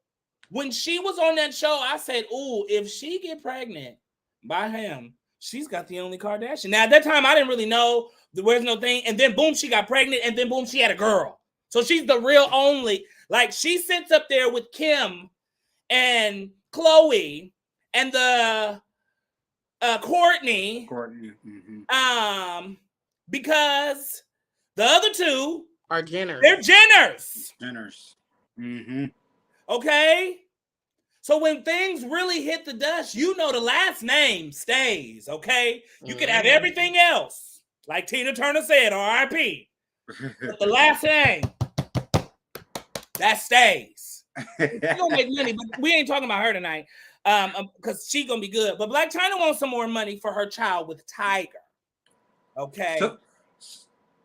when she was on that show, I said, ooh, if she get pregnant by him, she's got the only Kardashian. Now, at that time, I didn't really know where's no thing. And then, boom, she got pregnant. And then, boom, she had a girl. So she's the real only. Like, she sits up there with Kim and Chloe and the Courtney. Mm-hmm. Because the other two are Jenners. They're Jenners. Mm-hmm. Okay? So when things really hit the dust, you know the last name stays, okay? You can have everything else, like Tina Turner said, R.I.P. But the last name, that stays. She's gonna make money, but we ain't talking about her tonight, because she's gonna be good. But Blac Chyna wants some more money for her child with Tyga. Okay.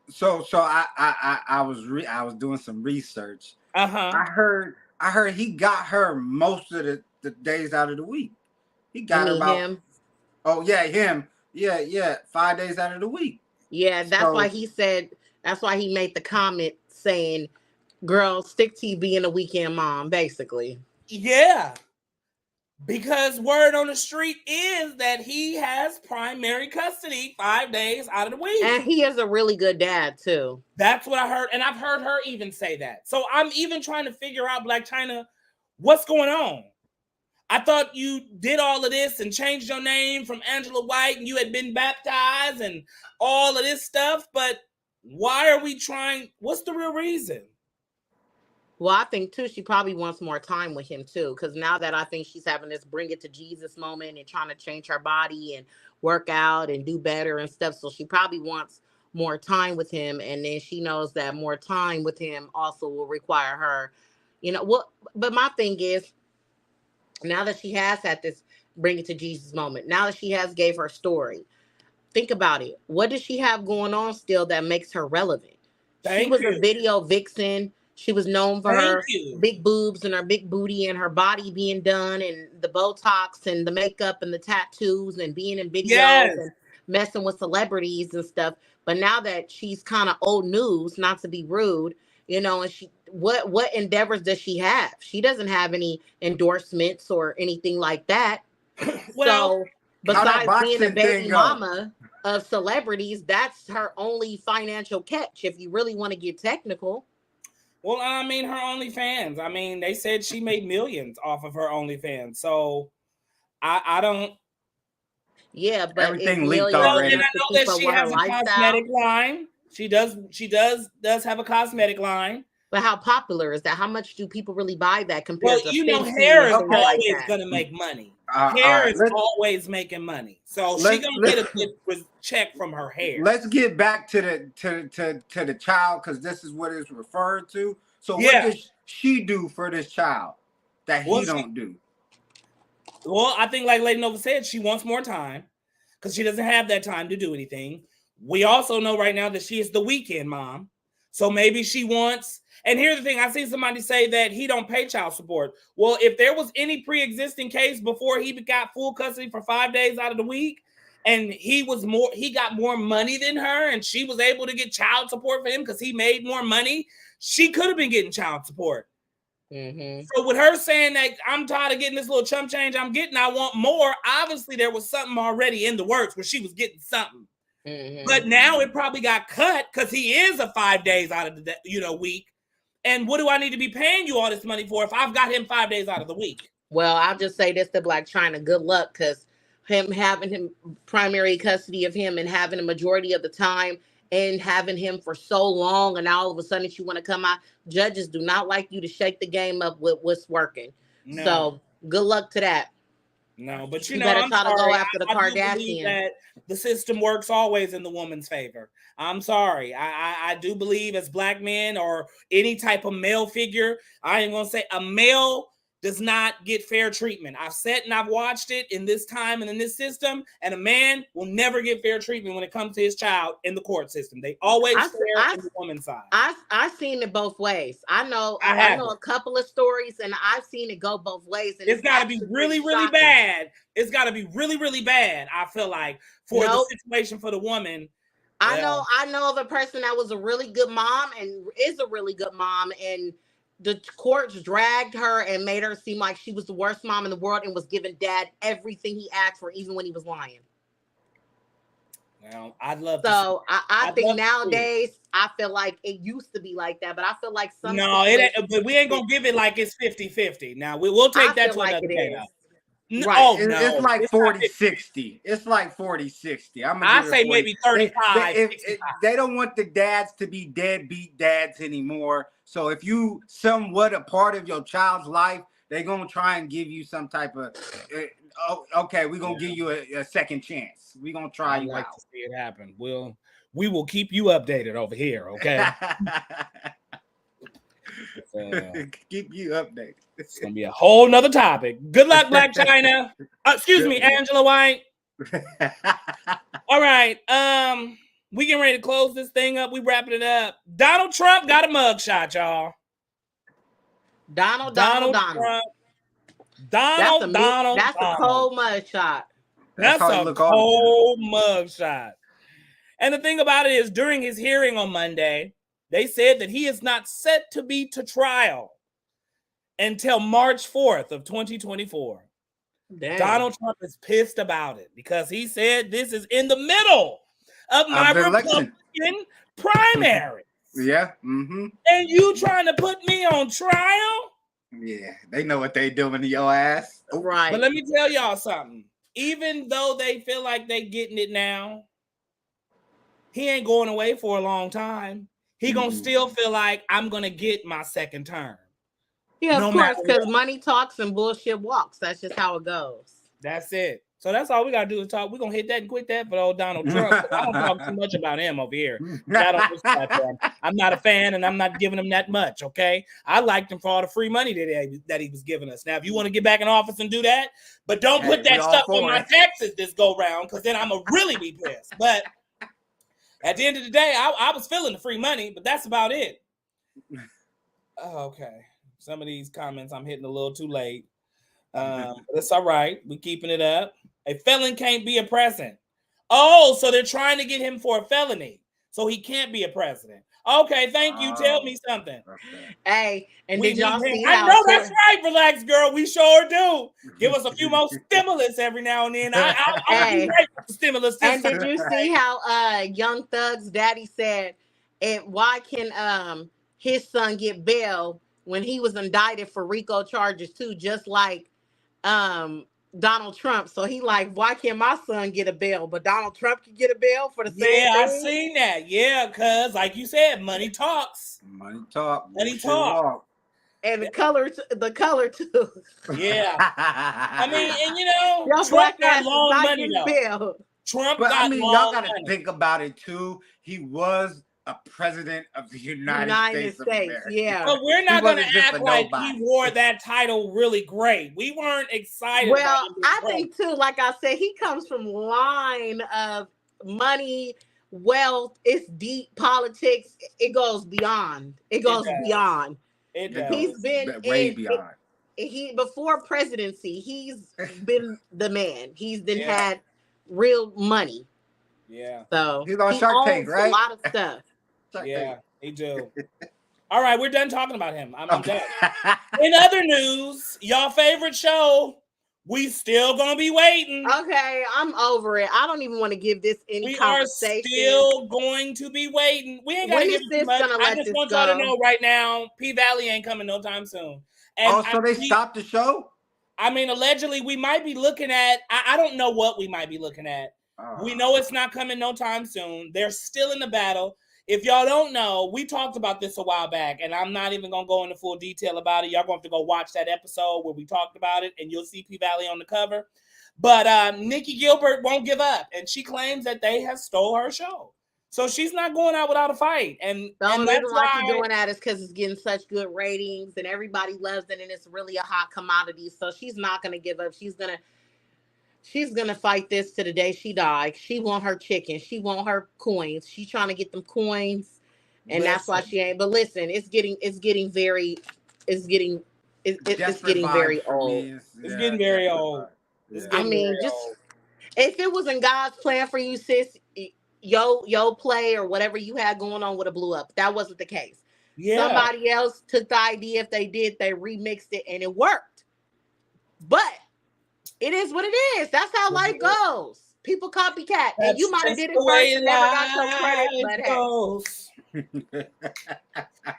So I was doing some research. I heard he got her most of the days out of the week. He got her about him. Oh yeah, him. Yeah, 5 days out of the week. Yeah, that's why he said. That's why he made the comment saying, "Girl, stick to you being a weekend mom," basically. Yeah. Because word on the street is that he has primary custody 5 days out of the week. And he is a really good dad, too. That's what I heard. And I've heard her even say that. So I'm even trying to figure out, Blac Chyna, what's going on? I thought you did all of this and changed your name from Angela White and you had been baptized and all of this stuff. But why are we trying? What's the real reason? Well, I think, too, she probably wants more time with him, too, because now that I think she's having this bring it to Jesus moment and trying to change her body and work out and do better and stuff. So she probably wants more time with him. And then she knows that more time with him also will require her, but my thing is, now that she has had this bring it to Jesus moment, now that she has gave her story, think about it. What does she have going on still that makes her relevant? She was a video vixen. She was known for her big boobs and her big booty and her body being done and the Botox and the makeup and the tattoos and being in videos and messing with celebrities and stuff. But now that she's kind of old news, not to be rude, and what endeavors does she have? She doesn't have any endorsements or anything like that. So besides being a baby mama of celebrities, that's her only financial catch, if you really want to get technical. Well, I mean, her OnlyFans. I mean, they said she made millions off of her OnlyFans. So I don't. Yeah, but everything leaked already. And I know that she has a cosmetic line. She does have a cosmetic line. But how popular is that? How much do people really buy that compared to hair is always going to make money. Hair is always making money. So she's going to get a good check from her hair. Let's get back to the child, because this is what it's referred to. So what does she do for this child that he don't do? Well, I think like Lady Nova said, she wants more time because she doesn't have that time to do anything. We also know right now that she is the weekend mom. So maybe she wants, and here's the thing, I see somebody say that he don't pay child support. Well, if there was any pre-existing case before he got full custody for 5 days out of the week, and he got more money than her, and she was able to get child support for him because he made more money, she could have been getting child support. Mm-hmm. So with her saying that I'm tired of getting this little chump change I want more, obviously there was something already in the works where she was getting something. Mm-hmm. But now it probably got cut because he is a 5 days out of the week. And what do I need to be paying you all this money for if I've got him 5 days out of the week? Well, I'll just say this to Blac Chyna. Good luck, because having him primary custody of him and having a majority of the time and having him for so long, and all of a sudden you want to come out. Judges do not like you to shake the game up with what's working. No. So good luck to that. No, but you better try to go after the Kardashian. That the system works always in the woman's favor. I'm sorry. I do believe as Black men or any type of male figure, I ain't gonna say a male does not get fair treatment. I've sat and I've watched it in this time and in this system, and a man will never get fair treatment when it comes to his child in the court system. They always fair in the woman's side. I've seen it both ways. I know a couple of stories, and I've seen it go both ways. And it's got to be really, really bad. It's got to be really, really bad. I feel like for the situation for the woman. I know of a person that was a really good mom and is a really good mom, and the courts dragged her and made her seem like she was the worst mom in the world and was giving dad everything he asked for, even when he was lying. Well, I'd love so to. I think nowadays I feel like it used to be like that, but I feel like some but we ain't gonna give it like it's 50-50. Now we'll take that to another day. No, right. It's like 40-60. It's like 40-60. I say maybe 35. They don't want the dads to be deadbeat dads anymore. So if you somewhat a part of your child's life, they're gonna try and give you some type of okay, we're gonna give you a second chance. We're gonna try you out. To see it happen. We will keep you updated over here, okay? Keep you updated. It's gonna be a whole nother topic. Good luck, Black China. Excuse me, Angela White. All right. We getting ready to close this thing up. We wrapping it up. Donald Trump got a mugshot, y'all. Donald Trump. That's a cold mugshot. That's a cold mugshot. And the thing about it is, during his hearing on Monday, they said that he is not set to be to trial until March 4th of 2024. Damn. Donald Trump is pissed about it because he said this is in the middle of my Republican primary. Yeah. Mm-hmm. And you trying to put me on trial? Yeah, they know what they doing to your ass. Right. But let me tell y'all something. Even though they feel like they getting it now, he ain't going away for a long time. He gonna still feel like I'm gonna get my second term. Yeah, of course, because money talks and bullshit walks. That's just how it goes. That's it. So that's all we gotta do is talk. We're gonna hit that and quit that for old Donald Trump. I don't talk too much about him over here. I'm not a fan, and I'm not giving him that much. Okay, I liked him for all the free money that he was giving us. Now, if you want to get back in office and do that, but don't put that stuff on my taxes this go round, because then I'm gonna really be pissed. But at the end of the day, I was feeling the free money, but that's about it. Oh, okay. Some of these comments I'm hitting a little too late. That's all right. We're keeping it up. A felon can't be a president. Oh, so they're trying to get him for a felony, so he can't be a president. Okay, thank you. Tell me something. Hey, and did y'all see I know that's right. Relax, girl. We sure do. Give us a few more stimulus every now and then. I'll be right with the stimulus. And did you see how Young Thug's daddy said, why can his son get bail when he was indicted for RICO charges too, just like Donald Trump? So he like, why can't my son get a bail, but Donald Trump can get a bail for the same thing? Yeah, I've seen that. Yeah, because like you said, money talks. Money talk. Money talk. And the color too. Yeah. I mean, and you know, y'all Trump got long money though. Bail. Trump but got I mean, long y'all got to money. think about it too. He was a president of the United States of America. Yeah. But we're not going to act like he wore that title really great. We weren't excited. Well, I think too, like I said, he comes from line of money, wealth. It's deep politics. It goes beyond. It goes beyond. He's been way beyond. Before presidency, he's been the man. He's been had real money. Yeah. So he's on Shark Tank, right? A lot of stuff. Yeah, he do. All right, we're done talking about him. I'm done. In other news, y'all favorite show, we still gonna be waiting. Okay, I'm over it. I don't even want to give this any conversation. We are still going to be waiting. We ain't gotta give it much. I just want y'all to know right now, P Valley ain't coming no time soon. And so they stopped the show? I mean, allegedly, we might be looking at. I don't know what we might be looking at. We know it's not coming no time soon. They're still in the battle. If y'all don't know, we talked about this a while back, and I'm not even going to go into full detail about it. Y'all going to have to go watch that episode where we talked about it, and you'll see P Valley on the cover. But Nikki Gilbert won't give up, and she claims that they have stole her show. So she's not going out without a fight. And the only reason why she's doing that is because it's getting such good ratings, and everybody loves it, and it's really a hot commodity. So she's not going to give up. She's gonna fight this to the day she dies. She want her chicken. She want her coins. She's trying to get them coins, and that's why she ain't. But listen, it's getting very old. It's getting very old. I mean, if it was in God's plan for you, sis, yo play or whatever you had going on would have blew up. That wasn't the case. Yeah. Somebody else took the idea. If they did, they remixed it and it worked. But it is what it is. That's how life goes. People copycat, and you might have did it first and never got some credit, but hey.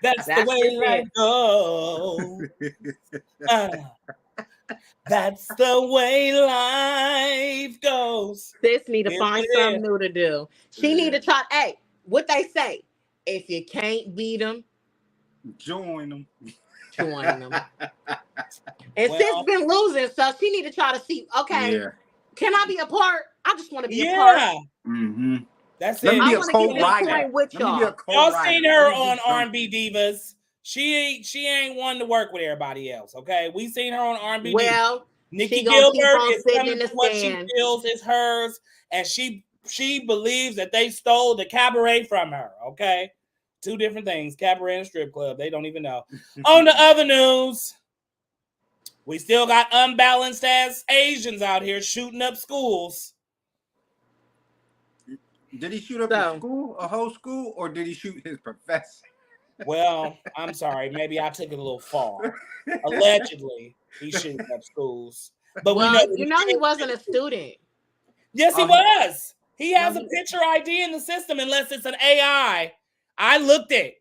That's the way life goes. That's the way life goes. Sis need to find something new to do. She need to try. Hey, what they say? If you can't beat them, join them. Join them. And Sis been losing, so she need to try to see. Okay, can I be a part? I just want to be a part. Mm-hmm. That's Let it. me be a co-writer. With y'all. Y'all seen her on R&B Divas. She ain't one to work with everybody else. Okay, we seen her on R&B. Well, Nikki Gilbert is coming to what she feels is hers, and she believes that they stole the cabaret from her. Okay, two different things: cabaret and strip club. They don't even know. On the other news, we still got unbalanced ass Asians out here shooting up schools. Did he shoot up a school, a whole school, or did he shoot his professor? Well, I'm sorry. Maybe I took it a little far. Allegedly, he shooting up schools. But we know he wasn't a student. Yes, he was. He has a picture ID in the system unless it's an AI. I looked at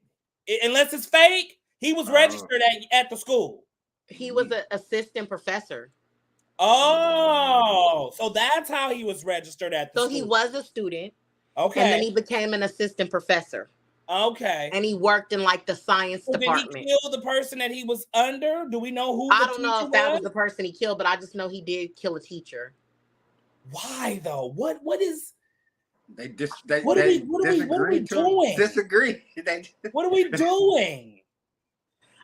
it. Unless it's fake, he was registered at the school. He was an assistant professor. Oh, so that's how he was registered at the school. So he was a student. Okay. And then he became an assistant professor. Okay. And he worked in like the science department. Did he kill the person that he was under? Do we know who? I don't know if that was the person he killed, but I just know he did kill a teacher. Why though? What is? What are we doing? Disagree. What are we doing?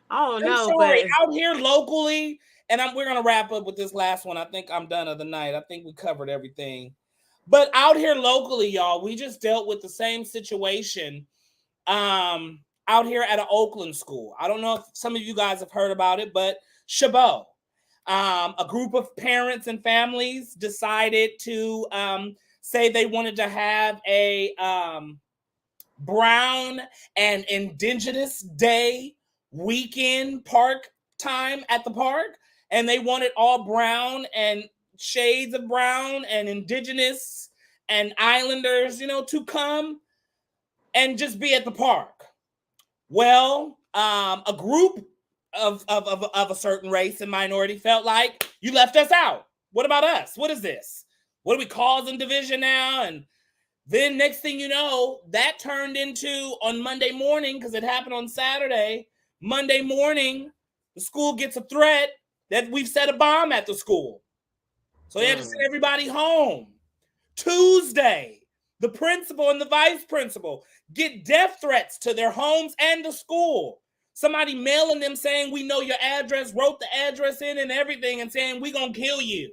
Oh no! Sorry, out here locally, and we're gonna wrap up with this last one. I think I'm done of the night. I think we covered everything. But out here locally, y'all, we just dealt with the same situation out here at an Oakland school. I don't know if some of you guys have heard about it, but Chabot, a group of parents and families decided to say they wanted to have a Brown and Indigenous Day weekend park time at the park. And they wanted all brown and shades of brown and indigenous and islanders, to come and just be at the park. Well, a group of a certain race and minority felt like you left us out. What about us? What is this? What are we causing division now? And then next thing you know, that turned into on Monday morning, because it happened on Saturday. Monday morning, the school gets a threat that we've set a bomb at the school. So they had to send everybody home. Tuesday, the principal and the vice principal get death threats to their homes and the school. Somebody mailing them saying, we know your address, wrote the address in and everything, and saying, we're going to kill you.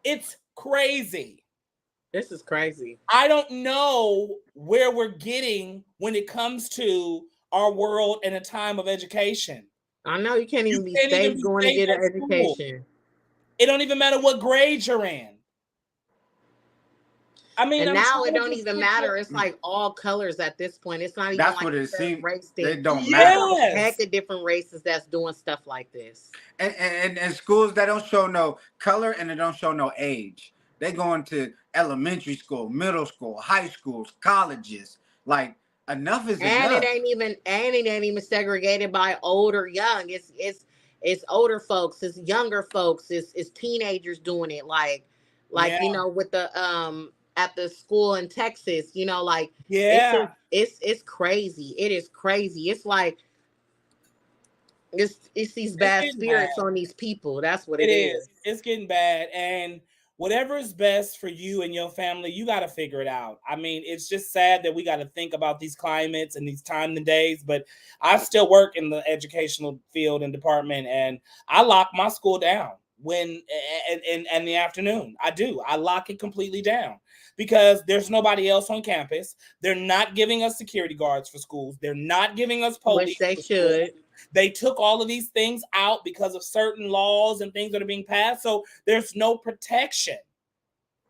It's crazy. This is crazy. I don't know where we're getting when it comes to our world in a time of education. I know you can't even be safe going to get an education. It don't even matter what grade you're in. I mean, and now it don't even matter. It's like all colors at this point. It's not even that's like what it seems. Race They don't matter. Heck of different races that's doing stuff like this. And schools that don't show no color and they don't show no age. They going to elementary school, middle school, high schools, colleges. Like enough is enough. And it ain't even segregated by old or young. It's older folks, it's younger folks, it's teenagers doing it. Like with the at the school in Texas, it's crazy. It is crazy. It's like it's these bad spirits on these people. That's what it is. It's getting bad. And whatever is best for you and your family, you got to figure it out. I mean, it's just sad that we got to think about these climates and these times and days, but I still work in the educational field and department, and I lock my school down when in the afternoon. I do. I lock it completely down because there's nobody else on campus. They're not giving us security guards for schools. They're not giving us police. Which they should. They took all of these things out because of certain laws and things that are being passed. So there's no protection.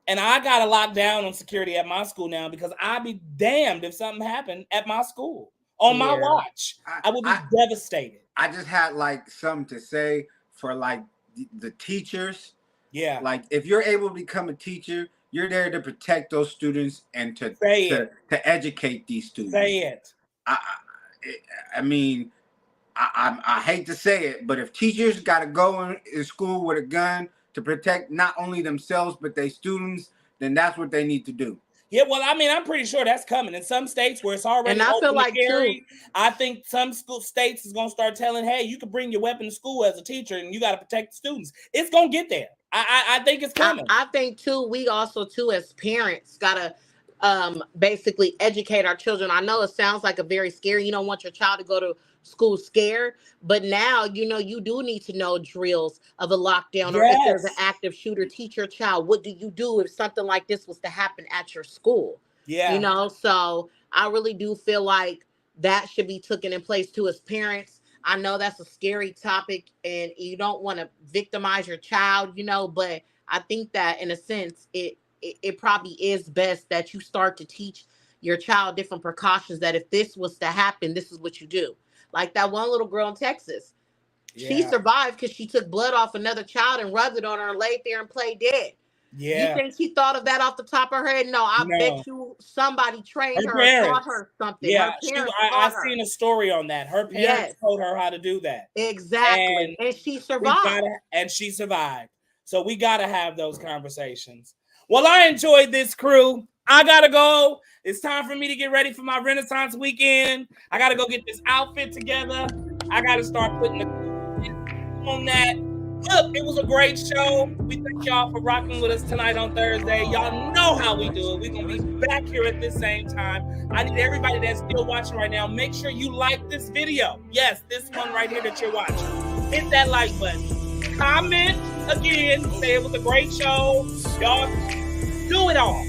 And I got to lock down on security at my school now because I'd be damned if something happened at my school on my watch. I would be devastated. I just had like something to say for like the teachers. Yeah. Like if you're able to become a teacher, you're there to protect those students and to educate these students. Say it. I mean, I hate to say it, but if teachers got to go in school with a gun to protect not only themselves but their students, then that's what they need to do. Yeah, well, I mean, I'm pretty sure that's coming in some states where it's already. And I feel like carry, too, I think some states is gonna start telling, hey, you can bring your weapon to school as a teacher, and you got to protect the students. It's gonna get there. I think it's coming. I think too, we also too as parents gotta basically educate our children. I know it sounds like a very scary. You don't want your child to go to school scared, but now you do need to know drills of a lockdown, or if there's an active shooter. Teach your child, what do you do if something like this was to happen at your school? So I really do feel like that should be taken in place too as parents. I know that's a scary topic and you don't want to victimize your child, but I think that in a sense it probably is best that you start to teach your child different precautions, that if this was to happen, this is what you do. Like that one little girl in Texas. She survived because she took blood off another child and rubbed it on her and laid there and played dead. Yeah. You think she thought of that off the top of her head? No, I bet you somebody trained her or taught her something. Yeah, I've seen a story on that. Her parents told her how to do that. Exactly. And she survived. So we got to have those conversations. Well, I enjoyed this, crew. I got to go. It's time for me to get ready for my Renaissance weekend. I got to go get this outfit together. I got to start putting the on that. Look, it was a great show. We thank y'all for rocking with us tonight on Thursday. Y'all know how we do it. We're going to be back here at this same time. I need everybody that's still watching right now, make sure you like this video. Yes, this one right here that you're watching. Hit that like button. Comment again. Say it was a great show. Y'all do it all.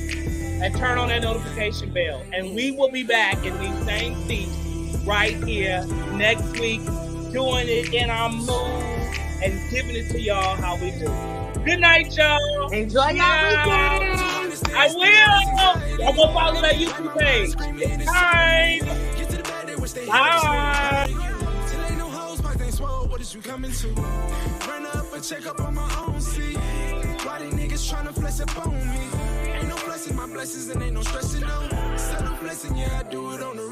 And turn on that notification bell. And we will be back in these same seats right here next week, doing it in our mood and giving it to y'all how we do. Good night, y'all. Enjoy your weekend. I will. Y'all go follow that YouTube page. It's time. Bye. You coming to run up and check up on my own seat. Why they niggas trying to flex up on me? Ain't no blessing, my blessings, and ain't no stressing on. Instead of blessing, yeah, I do it on the